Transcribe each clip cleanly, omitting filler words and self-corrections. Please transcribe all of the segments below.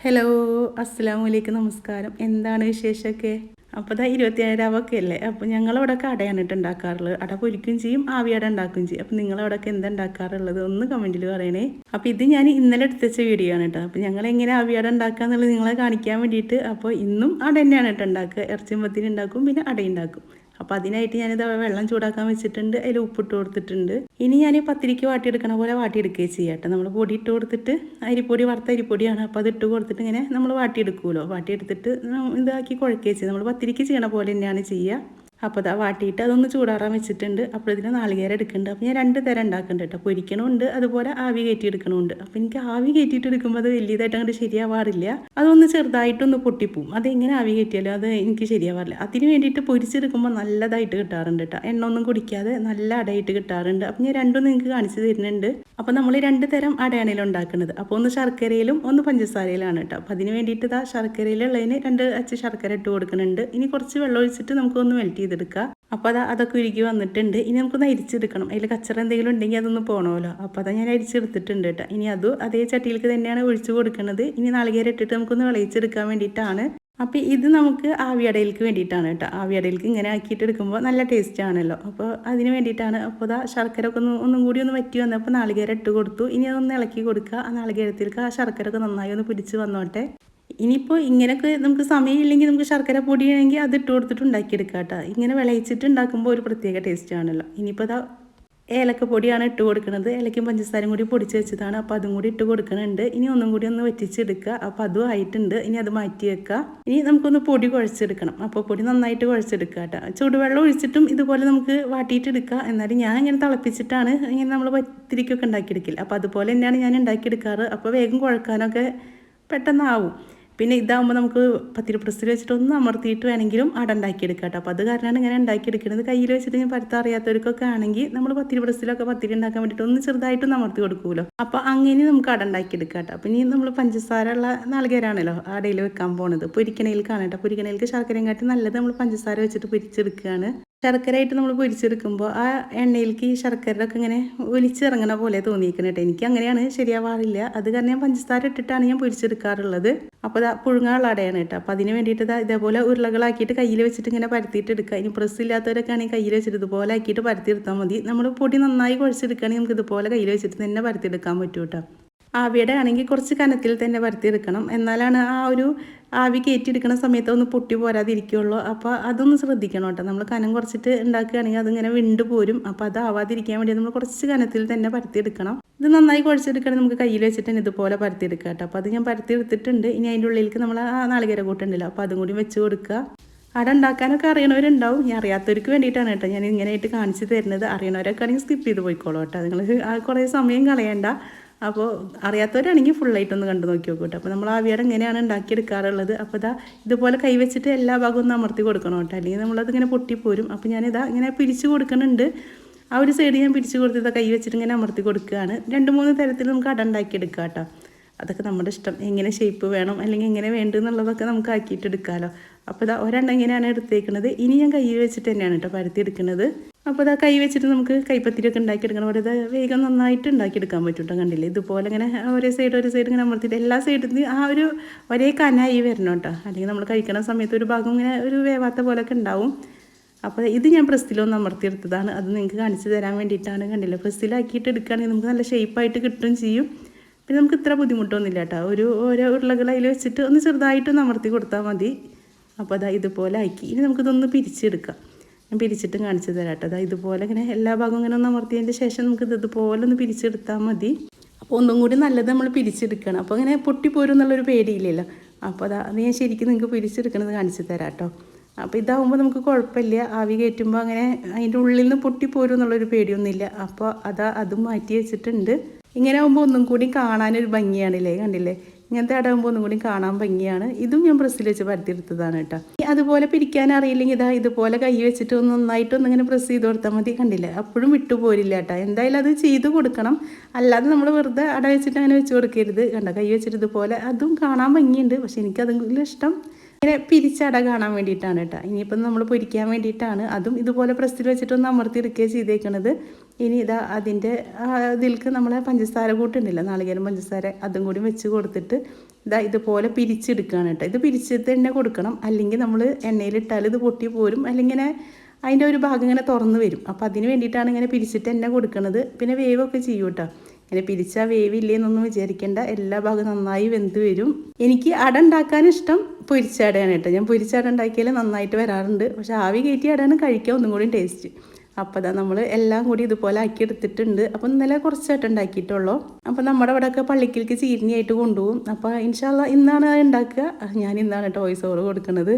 Hello, അസ്സലാമു അലൈക്കും, നമസ്കാരം. എന്താണ് വിശേഷമൊക്കെ? അപ്പോൾ ഇതാ 27 അല്ലേ. അപ്പോൾ ഞങ്ങളവിടെയൊക്കെ അടയാണ് കേട്ടോ ഉണ്ടാക്കാറുള്ളത്. അട പൊരിക്കുകയും ചെയ്യും, ആവിയട ഉണ്ടാക്കുകയും ചെയ്യും. അപ്പോൾ നിങ്ങളവിടെയൊക്കെ എന്താ ഉണ്ടാക്കാറുള്ളത് ഒന്ന് കമൻറ്റിൽ പറയണേ. അപ്പോൾ ഇത് ഞാൻ ഇന്നലെ എടുത്ത് വെച്ച വീഡിയോ ആണ് കേട്ടോ. അപ്പോൾ ഞങ്ങൾ എങ്ങനെ ആവിയട ഉണ്ടാക്കുക എന്നുള്ളത് നിങ്ങളെ കാണിക്കാൻ വേണ്ടിയിട്ട്. അപ്പോൾ ഇന്നും അട തന്നെയാണ് കേട്ടോ ഉണ്ടാക്കുക. ഇറച്ചിയും പത്തിരി ഉണ്ടാക്കും, പിന്നെ അട ഉണ്ടാക്കും. അപ്പോൾ അതിനായിട്ട് ഞാനിത് വെള്ളം ചൂടാക്കാൻ വെച്ചിട്ടുണ്ട്, അതിൽ ഉപ്പിട്ട് കൊടുത്തിട്ടുണ്ട്. ഇനി ഞാൻ പത്തിരിക്ക് വാട്ടിയെടുക്കണ പോലെ വാട്ടിയെടുക്കുകയും ചെയ്യാം കേട്ടോ. നമ്മൾ പൊടി ഇട്ട് കൊടുത്തിട്ട്, അരിപ്പൊടി വറുത്ത അരിപ്പൊടിയാണ്, അപ്പോൾ അത് ഇട്ട് കൊടുത്തിട്ട് ഇങ്ങനെ നമ്മൾ വാട്ടിയെടുക്കുമല്ലോ. വാട്ടിയെടുത്തിട്ട് ഇതാക്കി കുഴക്കുകയും ചെയ്യും. നമ്മൾ പത്തിരിക്ക് ചെയ്യണ പോലെ തന്നെയാണ് ചെയ്യുക. അപ്പോൾ അതാ വാട്ടിയിട്ട് അതൊന്ന് ചൂടാറാൻ വെച്ചിട്ടുണ്ട്. അപ്പോൾ ഇതിന് നാളികേരം എടുക്കുന്നുണ്ട്. അപ്പോൾ ഞാൻ 2 തരം ഉണ്ടാക്കുന്നുണ്ട് കേട്ടോ. പൊരിക്കണമുണ്ട്, അതുപോലെ ആവി കയറ്റി എടുക്കണമുണ്ട്. അപ്പോൾ എനിക്ക് ആവി കയറ്റിയിട്ട് എടുക്കുമ്പോൾ അത് വലിയതായിട്ട് അങ്ങോട്ട് ശരിയാവാറില്ല. അതൊന്ന് ചെറുതായിട്ടൊന്ന് പൊട്ടിപ്പോവും. അതെങ്ങനെ ആവി കയറ്റിയാലും അത് എനിക്ക് ശരിയാവാറില്ല. അതിന് വേണ്ടിയിട്ട് പൊരിച്ചെടുക്കുമ്പോൾ നല്ലതായിട്ട് കിട്ടാറുണ്ട് കേട്ടോ. എണ്ണ ഒന്നും കുടിക്കാതെ നല്ല അടയായിട്ട് കിട്ടാറുണ്ട്. അപ്പോൾ ഞാൻ രണ്ടും നിങ്ങൾക്ക് കാണിച്ചു തരുന്നുണ്ട്. അപ്പോൾ നമ്മൾ 2 തരം അടയാണല്ലോ ഉണ്ടാക്കുന്നത്. അപ്പോൾ ഒന്ന് ശർക്കരയിലും ഒന്ന് പഞ്ചസാരയിലാണ് കേട്ടോ. അപ്പോൾ അതിന് വേണ്ടിയിട്ട് ഇതാ ശർക്കരയിലുള്ളതിന് 2 അച്ച് ശർക്കര ഇട്ട് കൊടുക്കുന്നുണ്ട്. ഇനി കുറച്ച് വെള്ളം ഒഴിച്ചിട്ട് നമുക്കൊന്ന് മെൽറ്റ് ചെയ്തെടുക്കുക. അപ്പോൾ അതൊക്കെ ഉരുക്കി വന്നിട്ടുണ്ട്. ഇനി നമുക്കൊന്ന് അരിച്ചെടുക്കണം. അതിൽ കച്ചറ എന്തെങ്കിലും ഉണ്ടെങ്കിൽ അതൊന്ന് പോകണമല്ലോ. അപ്പോൾ ഞാൻ അരിച്ചെടുത്തിട്ടുണ്ട് കേട്ടോ. ഇനി അതും അതേ ചട്ടിയിലേക്ക് തന്നെയാണ് ഒഴിച്ചു കൊടുക്കുന്നത്. ഇനി നാളികേരം ഇട്ടിട്ട് നമുക്കൊന്ന് വിളയിച്ചെടുക്കാൻ വേണ്ടിയിട്ടാണ്. അപ്പോൾ ഇത് നമുക്ക് ആവിയടയിലേക്ക് വേണ്ടിയിട്ടാണ് കേട്ടോ. ആവിയടയിലേക്ക് ഇങ്ങനെ ആക്കിയിട്ട് എടുക്കുമ്പോൾ നല്ല ടേസ്റ്റ് ആണല്ലോ. അപ്പോൾ അതിന് വേണ്ടിയിട്ടാണ്. അപ്പോൾ ശർക്കര ഒക്കെ ഒന്നും കൂടി ഒന്ന് വറ്റി വന്നപ്പോൾ നാളികേരം ഇട്ട് കൊടുത്തു. ഇനി അതൊന്ന് ഇളക്കി കൊടുക്കുക. ആ നാളികേരത്തിലേക്ക് ആ ശർക്കര ഒക്കെ നന്നായി ഒന്ന് പിടിച്ച് വന്നോട്ടെ. ഇനിയിപ്പോൾ ഇങ്ങനെയൊക്കെ നമുക്ക് സമയമില്ലെങ്കിൽ നമുക്ക് ശർക്കര പൊടിയാണെങ്കിൽ അത് ഇട്ട് കൊടുത്തിട്ട് ഉണ്ടാക്കിയെടുക്കാം കേട്ടോ. ഇങ്ങനെ വിളയിച്ചിട്ട് ഉണ്ടാക്കുമ്പോൾ ഒരു പ്രത്യേക ടേസ്റ്റ് ആണല്ലോ. ഇനിയിപ്പോൾ അതാ ഏലക്ക പൊടിയാണ് ഇട്ട് കൊടുക്കുന്നത്. ഏലക്കയും പഞ്ചസാരയും കൂടി പൊടിച്ച് വെച്ചതാണ്. അപ്പോൾ അതും കൂടി ഇട്ട് കൊടുക്കുന്നുണ്ട്. ഇനി ഒന്നും കൂടി ഒന്ന് വറ്റിച്ചെടുക്കുക. അപ്പോൾ അതും ആയിട്ടുണ്ട്. ഇനി അത് മാറ്റി വെക്കുക. ഇനി നമുക്കൊന്ന് പൊടി കുഴച്ചെടുക്കണം. അപ്പോൾ പൊടി നന്നായിട്ട് കുഴച്ചെടുക്കുക കേട്ടോ. ചൂടുവെള്ളം ഒഴിച്ചിട്ടും ഇതുപോലെ നമുക്ക് വാട്ടിയിട്ടെടുക്കുക. എന്നാലും ഞാൻ ഇങ്ങനെ തിളപ്പിച്ചിട്ടാണ് ഇങ്ങനെ നമ്മൾ പത്തിരിക്കൊക്കെ ഉണ്ടാക്കിയെടുക്കില്ല. അപ്പോൾ അതുപോലെ തന്നെയാണ് ഞാൻ ഉണ്ടാക്കിയെടുക്കാറ്. അപ്പോൾ വേഗം കുഴക്കാനൊക്കെ പെട്ടെന്നാവും. പിന്നെ ഇതാകുമ്പോൾ നമുക്ക് പത്തിരി പ്രസ്സിൽ വെച്ചിട്ട് ഒന്ന് അമർത്തിയിട്ട് വേണമെങ്കിലും അട ഉണ്ടാക്കിയെടുക്കാം കേട്ടോ. അപ്പോൾ അത് കാരണമാണ് ഇങ്ങനെ ഉണ്ടാക്കിയെടുക്കുന്നത്. കയ്യിൽ വെച്ചിട്ട് ഞാൻ പരത്താൻ അറിയാത്തവർക്കൊക്കെ ആണെങ്കിൽ നമ്മൾ പത്തിരി പ്രസ്സിലൊക്കെ പത്തിരി ഉണ്ടാക്കാൻ വേണ്ടിയിട്ട് ഒന്ന് ചെറുതായിട്ടൊന്ന് അമർത്തി കൊടുക്കുമല്ലോ. അപ്പോൾ അങ്ങനെ നമുക്ക് അട ഉണ്ടാക്കിയെടുക്കാം കേട്ടോ. അപ്പോൾ ഇനി നമ്മൾ പഞ്ചസാര ഉള്ള നാളികേരമാണല്ലോ അടയിൽ വെക്കാൻ പോകുന്നത്. പൊരിക്കണയിലേക്കാണ് കേട്ടോ. പൊരിക്കണയിലേക്ക് ശർക്കരയും കാട്ടി നല്ലത് നമ്മൾ പഞ്ചസാര വെച്ചിട്ട് പൊരിച്ചെടുക്കുകയാണ്. ശർക്കരയായിട്ട് നമ്മൾ പൊരിച്ചെടുക്കുമ്പോൾ ആ എണ്ണയിലേക്ക് ഈ ശർക്കരയൊക്കെ ഇങ്ങനെ ഒലിച്ചിറങ്ങണ പോലെ തോന്നിയിരിക്കണം കേട്ടോ. എനിക്ക് അങ്ങനെയാണ്, ശരിയാവാറില്ല. അത് കാരണം ഞാൻ പഞ്ചസാര ഇട്ടിട്ടാണ് ഞാൻ പൊരിച്ചെടുക്കാറുള്ളത്. അപ്പോൾ പുഴുങ്ങാനുള്ള അടയാണ് കേട്ടോ. അപ്പോൾ അതിന് വേണ്ടിയിട്ട് ഇതേപോലെ ഉരുളകളാക്കിയിട്ട് കയ്യിൽ വെച്ചിട്ട് ഇങ്ങനെ പരത്തിയിട്ട് എടുക്കുക. ഇനി പ്രസ് ഇല്ലാത്തവരൊക്കെ ആണെങ്കിൽ കയ്യിൽ വെച്ചിട്ട് ഇതുപോലെ ആക്കിയിട്ട് പരത്തിയെടുത്താൽ മതി. നമ്മൾ പൊടി നന്നായി കുഴച്ചെടുക്കുകയാണെങ്കിൽ നമുക്ക് ഇതുപോലെ കയ്യിൽ വെച്ചിട്ട് തന്നെ പരത്തിയെടുക്കാൻ പറ്റും കേട്ടോ. ആവിയുടെ ആണെങ്കിൽ കുറച്ച് കനത്തിൽ തന്നെ പരത്തിയെടുക്കണം. എന്നാലാണ് ആ ഒരു ആവി കയറ്റിയെടുക്കുന്ന സമയത്ത് ഒന്ന് പൊട്ടി പോരാതിരിക്കുള്ളൂ. അപ്പോൾ അതൊന്ന് ശ്രദ്ധിക്കണം കേട്ടോ. നമ്മൾ കനം കുറച്ചിട്ട് ഉണ്ടാക്കുകയാണെങ്കിൽ അതിങ്ങനെ വിണ്ടു പോരും. അപ്പോൾ അതാവാതിരിക്കാൻ വേണ്ടി നമ്മൾ കുറച്ച് കനത്തിൽ തന്നെ പരത്തിയെടുക്കണം. ഇത് നന്നായി കുഴച്ചെടുക്കുകയാണെങ്കിൽ നമുക്ക് കയ്യിൽ വെച്ചിട്ട് തന്നെ ഇതുപോലെ പരത്തിയെടുക്കുക കേട്ടോ. അപ്പോൾ അത് ഞാൻ പരത്തിയെടുത്തിട്ടുണ്ട്. ഇനി അതിൻ്റെ ഉള്ളിലേക്ക് നമ്മൾ ആ നാളികേര കൂട്ടുണ്ടല്ലോ, അപ്പോൾ അതും കൂടി വെച്ച് കൊടുക്കുക. അട ഉണ്ടാക്കാനൊക്കെ അറിയണവരുണ്ടാവും. ഞാൻ അറിയാത്തവർക്ക് വേണ്ടിയിട്ടാണ് കേട്ടോ ഞാൻ ഇങ്ങനെയായിട്ട് കാണിച്ച് തരുന്നത്. അറിയണവരൊക്കെ ആണെങ്കിൽ സ്കിപ്പ് ചെയ്ത് പോയിക്കോളൂ കേട്ടോ. നിങ്ങൾ കുറേ സമയം കളയണ്ട. അപ്പോൾ അറിയാത്തവരാണെങ്കിൽ ഫുള്ളായിട്ടൊന്ന് കണ്ടു നോക്കി നോക്കൂ കേട്ടോ. അപ്പോൾ നമ്മൾ ആവിയട എങ്ങനെയാണ് ഉണ്ടാക്കിയെടുക്കാറുള്ളത്. അപ്പോൾ ഇതുപോലെ കൈ വെച്ചിട്ട് എല്ലാ ഭാഗവും ഒന്ന് അമർത്തി കൊടുക്കണം കേട്ടോ. അല്ലെങ്കിൽ നമ്മളതിങ്ങനെ പൊട്ടിപ്പോരും. അപ്പോൾ ഞാനിതാ ഇങ്ങനെ പിരിച്ച് കൊടുക്കുന്നുണ്ട്. ആ ഒരു സൈഡ് ഞാൻ പിരിച്ച് കൊടുത്തിട്ട് കൈ വെച്ചിട്ട് ഇങ്ങനെ അമർത്തി കൊടുക്കുകയാണ്. 2-3 തരത്തിൽ നമുക്ക് അട ഉണ്ടാക്കിയെടുക്കാം കേട്ടോ. അതൊക്കെ നമ്മുടെ ഇഷ്ടം. എങ്ങനെ ഷേപ്പ് വേണം അല്ലെങ്കിൽ എങ്ങനെ വേണ്ടെന്നുള്ളതൊക്കെ നമുക്ക് ആക്കിയിട്ടെടുക്കാമല്ലോ. അപ്പോൾ ഒരെണ്ണം ഇങ്ങനെയാണ് എടുത്തേക്കുന്നത്. ഇനി ഞാൻ കൈ വെച്ചിട്ട് തന്നെയാണ് കേട്ടോ പരത്തിയെടുക്കുന്നത്. അപ്പോൾ കൈ വെച്ചിട്ട് നമുക്ക് കൈപ്പത്തിരിയൊക്കെ ഉണ്ടാക്കിയെടുക്കണം. അവിടെ വേഗം നന്നായിട്ട് ഉണ്ടാക്കിയെടുക്കാൻ പറ്റും കേട്ടോ. കണ്ടില്ലേ, ഇതുപോലെ ഇങ്ങനെ ഒരു സൈഡ് ഇങ്ങനെ അമർത്തിയിട്ട് എല്ലാ സൈഡിൽ നിന്ന് ആ ഒരു ഒരേ കനായി വരണം കേട്ടോ. അല്ലെങ്കിൽ നമ്മൾ കഴിക്കുന്ന സമയത്ത് ഒരു ഭാഗം ഇങ്ങനെ ഒരു വേവാത്ത പോലെയൊക്കെ ഉണ്ടാവും. അപ്പോൾ ഇത് ഞാൻ പ്രസ്സിലൊന്ന് അമർത്തിയെടുത്തതാണ്. അത് നിങ്ങൾക്ക് കാണിച്ചു തരാൻ വേണ്ടിയിട്ടാണ്. കണ്ടില്ലേ, പ്രസ്സിലാക്കിയിട്ട് എടുക്കുകയാണെങ്കിൽ നമുക്ക് നല്ല ഷേപ്പായിട്ട് കിട്ടുകയും ചെയ്യും. പിന്നെ നമുക്ക് ഇത്ര ബുദ്ധിമുട്ടൊന്നുമില്ല കേട്ടോ. ഓരോ ഉരുളകൾ അതിൽ വെച്ചിട്ട് ഒന്ന് ചെറുതായിട്ടൊന്ന് അമർത്തി കൊടുത്താൽ മതി. അപ്പോൾ ഇതുപോലെ ആക്കി. ഇനി നമുക്കിതൊന്ന് പിരിച്ചെടുക്കാം. ഞാൻ പിരിച്ചിട്ടും കാണിച്ചു തരാം കേട്ടോ. ഇതുപോലെ ഇങ്ങനെ എല്ലാ ഭാഗവും ഇങ്ങനെ ഒന്ന് അമർത്തിയതിൻ്റെ ശേഷം നമുക്ക് ഇതുപോലെ ഒന്ന് പിരിച്ചെടുത്താൽ മതി. അപ്പോൾ ഒന്നും കൂടി നല്ലത് നമ്മൾ പിരിച്ചെടുക്കണം. അപ്പോൾ ഇങ്ങനെ പൊട്ടിപ്പോരും എന്നുള്ളൊരു പേടിയില്ലല്ലോ. അപ്പോൾ അത് ഞാൻ ശരിക്കും നിങ്ങൾക്ക് പിരിച്ചെടുക്കണത് കാണിച്ചു തരാം കേട്ടോ. അപ്പോൾ ഇതാകുമ്പോൾ നമുക്ക് കുഴപ്പമില്ല. ആവി കയറ്റുമ്പോൾ അങ്ങനെ അതിൻ്റെ ഉള്ളിൽ നിന്ന് പൊട്ടിപ്പോരും എന്നുള്ളൊരു പേടിയൊന്നുമില്ല. അപ്പോൾ അതും മാറ്റി വെച്ചിട്ടുണ്ട്. ഇങ്ങനെ ആകുമ്പോൾ ഒന്നും കൂടി കാണാനൊരു ഭംഗിയാണല്ലേ. കണ്ടില്ലേ, ഇങ്ങനത്തെ അടകുമ്പോൾ ഒന്നും കൂടി കാണാൻ ഭംഗിയാണ്. ഇതും ഞാൻ പ്രസ്സിൽ വെച്ച് പരത്തിയെടുത്തതാണ് കേട്ടോ. അതുപോലെ പിരിക്കാൻ അറിയില്ലെങ്കിൽ ഇതുപോലെ കൈ വെച്ചിട്ട് നന്നായിട്ടൊന്നിങ്ങനെ പ്രസ് ചെയ്ത് കൊടുത്താൽ മതി. കണ്ടില്ലേ, അപ്പോഴും വിട്ടുപോരില്ല കേട്ടോ. എന്തായാലും അത് ചെയ്ത് കൊടുക്കണം. അല്ലാതെ നമ്മൾ വെറുതെ അട വെച്ചിട്ട് അങ്ങനെ വെച്ച് കൊടുക്കരുത്. കണ്ടോ, കൈ വെച്ചിട്ട് ഇതുപോലെ അതും കാണാൻ ഭംഗിയുണ്ട്. പക്ഷെ എനിക്കതെങ്കിലും ഇഷ്ടം ഇങ്ങനെ പിരിച്ചട കാണാൻ വേണ്ടിയിട്ടാണ് കേട്ടോ. ഇനിയിപ്പം നമ്മൾ പൊരിക്കാൻ വേണ്ടിയിട്ടാണ്. അതും ഇതുപോലെ പ്രസ്സിൽ വെച്ചിട്ടൊന്ന് അമർത്തിയെടുക്കുകയാണ് ചെയ്തേക്കണത്. ഇനി അതിൻ്റെ ഇതിലേക്ക് നമ്മളെ പഞ്ചസാര കൂട്ടുണ്ടല്ലോ, നാളികേരം പഞ്ചസാര, അതും കൂടി വെച്ച് കൊടുത്തിട്ട് ഇതുപോലെ പിരിച്ചെടുക്കുകയാണ് കേട്ടോ. ഇത് പിരിച്ചിട്ട് തന്നെ കൊടുക്കണം, അല്ലെങ്കിൽ നമ്മൾ എണ്ണയിലിട്ടാൽ ഇത് പൊട്ടി പോരും, അല്ലെങ്കിൽ ഇങ്ങനെ അതിൻ്റെ ഒരു ഭാഗം ഇങ്ങനെ തുറന്ന് വരും. അപ്പോൾ അതിന് വേണ്ടിയിട്ടാണ് ഇങ്ങനെ പിരിച്ചിട്ട് തന്നെ കൊടുക്കുന്നത്. പിന്നെ വേവൊക്കെ ചെയ്യും കേട്ടോ. ഇങ്ങനെ പിരിച്ചാൽ വേവില്ലേന്നൊന്നും വിചാരിക്കേണ്ട, എല്ലാ ഭാഗവും നന്നായി വെന്ത് വരും. എനിക്ക് അട ഉണ്ടാക്കാൻ ഇഷ്ടം പൊരിച്ച അടയാണ് കേട്ടോ. ഞാൻ പൊരിച്ച അട ഉണ്ടാക്കിയാൽ നന്നായിട്ട് വരാറുണ്ട്. പക്ഷേ ആവി കയറ്റിയ അടയാണ് കഴിക്കാൻ ഒന്നും കൂടി ടേസ്റ്റ്. അപ്പോൾ നമ്മൾ എല്ലാം കൂടി ഇതുപോലെ ആക്കി എടുത്തിട്ടുണ്ട്. അപ്പോൾ ഇന്നലെ കുറച്ചായിട്ട് ഉണ്ടാക്കിയിട്ടുള്ളൂ. അപ്പോൾ നമ്മുടെ അവിടെയൊക്കെ പള്ളിക്കലേക്ക് ചീരണിയായിട്ട് കൊണ്ടുപോകും. അപ്പോൾ ഇൻഷാല്ല ഇന്നാണ് അത് ഉണ്ടാക്കുക. ഞാൻ ഇന്നാണ് കേട്ടോ വോയിസ് ഓവർ കൊടുക്കുന്നത്.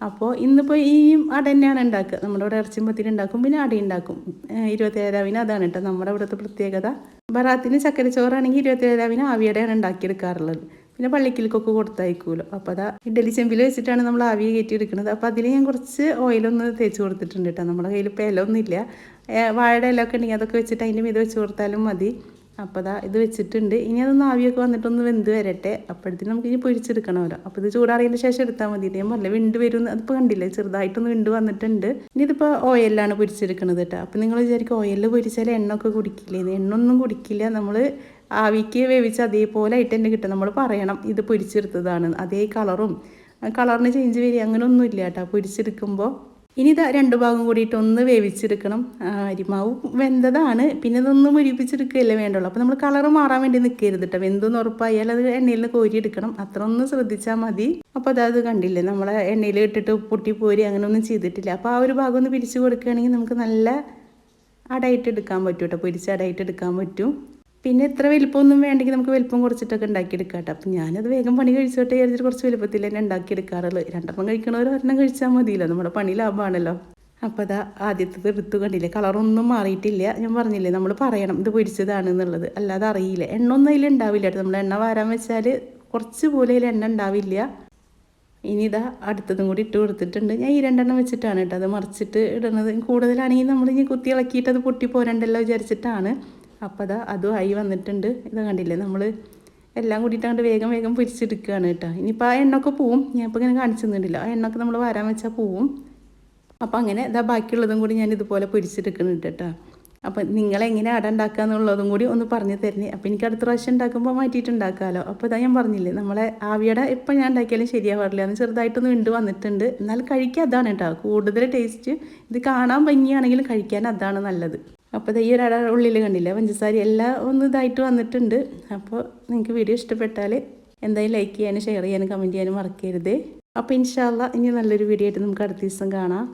അപ്പോൾ ഇന്നിപ്പോൾ ഈ അട തന്നെയാണ് ഉണ്ടാക്കുക. നമ്മുടെ ഇവിടെ ഇറച്ചിമ്പത്തിന് ഉണ്ടാക്കും, പിന്നെ അട ഉണ്ടാക്കും. 27 അതാണ് കേട്ടോ നമ്മുടെ ഇവിടുത്തെ പ്രത്യേകത. ബറാത്തിന് ചക്കരച്ചോറാണെങ്കിൽ 27 ആവിയടയാണ് ഉണ്ടാക്കിയെടുക്കാറുള്ളത്. പിന്നെ പള്ളിക്കലേക്കൊക്കെ കൊടുത്തയക്കുമല്ലോ. അപ്പോൾ ഇഡ്ഡലി ചെമ്പിൽ വെച്ചിട്ടാണ് നമ്മൾ ആവി കയറ്റി എടുക്കുന്നത്. അപ്പോൾ അതിൽ ഞാൻ കുറച്ച് ഓയിലൊന്ന് തേച്ച് കൊടുത്തിട്ടുണ്ട് കേട്ടോ. നമ്മുടെ കയ്യിൽ ഇപ്പോൾ ഇലൊന്നുമില്ല, വാഴയുടെ ഇലൊക്കെ ഉണ്ടെങ്കിൽ അതൊക്കെ വെച്ചിട്ട് അതിൻ്റെ മീത് വെച്ച് കൊടുത്താലും മതി. അപ്പോൾ ഇത് വെച്ചിട്ടുണ്ട്. ഇനി അതൊന്ന് ആവിയൊക്കെ വന്നിട്ടൊന്ന് വെന്ത് വരട്ടെ. അപ്പോഴത്തേക്കും നമുക്ക് ഇനി പൊരിച്ചെടുക്കണമല്ലോ. അപ്പോൾ ഇത് ചൂടാറിയതിൻ്റെ ശേഷം എടുത്താൽ മതി. ഞാൻ പറഞ്ഞില്ല വിണ്ട് വരും, അതിപ്പോൾ കണ്ടില്ലേ ചെറുതായിട്ടൊന്ന് വിണ്ട് വന്നിട്ടുണ്ട്. ഇനി ഇതിപ്പോൾ ഓയിലാണ് പൊരിച്ചെടുക്കണത് കേട്ടോ. അപ്പോൾ നിങ്ങൾ വിചാരിക്കും ഓയിലിൽ പൊരിച്ചാൽ എണ്ണ ഒക്കെ കുടിക്കില്ലേ? എണ്ണ ഒന്നും കുടിക്കില്ല. നമ്മൾ ആവിക്ക് വേവിച്ച് അതേപോലെ ആയിട്ട് തന്നെ കിട്ടും. നമ്മൾ പറയണം ഇത് പൊരിച്ചെടുത്തതാണ്, അതേ കളറിന് ചേഞ്ച് വരിക അങ്ങനെയൊന്നുമില്ല കേട്ടോ പൊരിച്ചെടുക്കുമ്പോൾ. ഇനി ഇതാ 2 ഭാഗം കൂടിയിട്ട് ഒന്ന് വേവിച്ചെടുക്കണം. അരിമാവ് വെന്തതാണ്, പിന്നെ ഇതൊന്ന് മുരിപ്പിച്ചെടുക്കുകയല്ലേ വേണ്ടുള്ളൂ. അപ്പോൾ നമ്മൾ കളറ് മാറാൻ വേണ്ടി നിൽക്കരുത് കേട്ടോ. വെന്തൊന്ന് ഉറപ്പായാൽ അത് എണ്ണയിൽ നിന്ന് കോരിയെടുക്കണം, അത്ര ഒന്ന് ശ്രദ്ധിച്ചാൽ മതി. അപ്പോൾ അത് കണ്ടില്ലേ, നമ്മളെ എണ്ണയിൽ ഇട്ടിട്ട് പൊട്ടിപ്പോരി അങ്ങനെ ഒന്നും ചെയ്തിട്ടില്ല. അപ്പോൾ ആ ഒരു ഭാഗം ഒന്ന് പിരിച്ച് കൊടുക്കുകയാണെങ്കിൽ നമുക്ക് നല്ല അടയിട്ട് എടുക്കാൻ പറ്റും കേട്ടോ, പൊരിച്ച് അടയിട്ട് എടുക്കാൻ പറ്റും. പിന്നെ എത്ര വലിപ്പമൊന്നും വേണ്ടെങ്കിൽ നമുക്ക് വലിപ്പം കുറച്ചിട്ടൊക്കെ ഉണ്ടാക്കിയെടുക്കാം കേട്ടോ. അപ്പം ഞാനത് വേഗം പണി കഴിച്ചോട്ടെ വിചാരിച്ചിട്ട് കുറച്ച് വലിപ്പത്തിൽ തന്നെ ഉണ്ടാക്കിയെടുക്കാറുള്ളത്. 2 കഴിക്കണവർ 1 കഴിച്ചാൽ മതിയല്ലോ, നമ്മുടെ പണി ലാഭമാണല്ലോ. അപ്പോൾ ആദ്യത്തെ എടുത്തു കണ്ടില്ലേ, കളറൊന്നും മാറിയിട്ടില്ല. ഞാൻ പറഞ്ഞില്ലേ നമ്മൾ പറയണം ഇത് പൊരിച്ചതാണെന്നുള്ളത്, അല്ലാതെ അറിയില്ല. എണ്ണ ഒന്നും അതിൽ ഉണ്ടാവില്ല കേട്ടോ. നമ്മൾ എണ്ണ വാരാൻ വെച്ചാൽ കുറച്ച് പോലെ അതിൽ എണ്ണ ഉണ്ടാവില്ല. ഇനി അടുത്തതും കൂടി ഇട്ട് കൊടുത്തിട്ടുണ്ട്. ഞാൻ ഈ 2 വെച്ചിട്ടാണ് കേട്ടോ അത് മറിച്ചിട്ട് ഇടുന്നത്. കൂടുതലാണെങ്കിൽ നമ്മൾ ഇനി കുത്തി ഇളക്കിയിട്ട് അത് പൊട്ടിപ്പോരണ്ടല്ലോ വിചാരിച്ചിട്ടാണ്. അപ്പോൾ അതും ആയി വന്നിട്ടുണ്ട്. ഇത് കണ്ടില്ലേ, നമ്മൾ എല്ലാം കൂടിയിട്ട് അങ്ങോട്ട് വേഗം പൊരിച്ചെടുക്കുകയാണ് കേട്ടോ. ഇനിയിപ്പോൾ ആ എണ്ണൊക്കെ പോവും. ഞാൻ ഇപ്പോൾ ഇങ്ങനെ കാണിച്ചു തന്നിട്ടില്ല, ആ എണ്ണൊക്കെ നമ്മൾ വരാൻ വെച്ചാൽ പോവും. അപ്പോൾ അങ്ങനെ ബാക്കിയുള്ളതും കൂടി ഞാൻ ഇതുപോലെ പൊരിച്ചെടുക്കുന്നുണ്ട് കേട്ടോ. അപ്പോൾ നിങ്ങളെങ്ങനെ അട ഉണ്ടാക്കുക എന്നുള്ളതും കൂടി ഒന്ന് പറഞ്ഞു തരണേ. അപ്പോൾ എനിക്ക് അടുത്ത പ്രാവശ്യം ഉണ്ടാക്കുമ്പോൾ മാറ്റിയിട്ട് ഉണ്ടാക്കാമല്ലോ. അപ്പോൾ ഞാൻ പറഞ്ഞില്ലേ, നമ്മളെ ആവിയട എപ്പോൾ ഞാൻ ഉണ്ടാക്കിയാലും ശരിയാവാറില്ല, അന്ന് ചെറുതായിട്ടൊന്ന് വിണ്ട് വന്നിട്ടുണ്ട്. എന്നാൽ കഴിക്കാൻ അതാണ് കേട്ടോ കൂടുതൽ ടേസ്റ്റ്. ഇത് കാണാൻ ഭംഗിയാണെങ്കിലും കഴിക്കാൻ അതാണ് നല്ലത്. അപ്പോൾ ഈ ഒരു ഉള്ളിൽ കണ്ടില്ല പഞ്ചസാര എല്ലാം ഒന്ന് ഇതായിട്ട് വന്നിട്ടുണ്ട്. അപ്പോൾ നിങ്ങൾക്ക് വീഡിയോ ഇഷ്ടപ്പെട്ടാൽ എന്തായാലും ലൈക്ക് ചെയ്യാനും ഷെയർ ചെയ്യാനും കമൻറ്റ് ചെയ്യാനും മറക്കരുത്. അപ്പോൾ ഇൻഷാ അല്ലാഹ് ഇനി നല്ലൊരു വീഡിയോ ആയിട്ട് നമുക്ക് അടുത്ത ദിവസം കാണാം.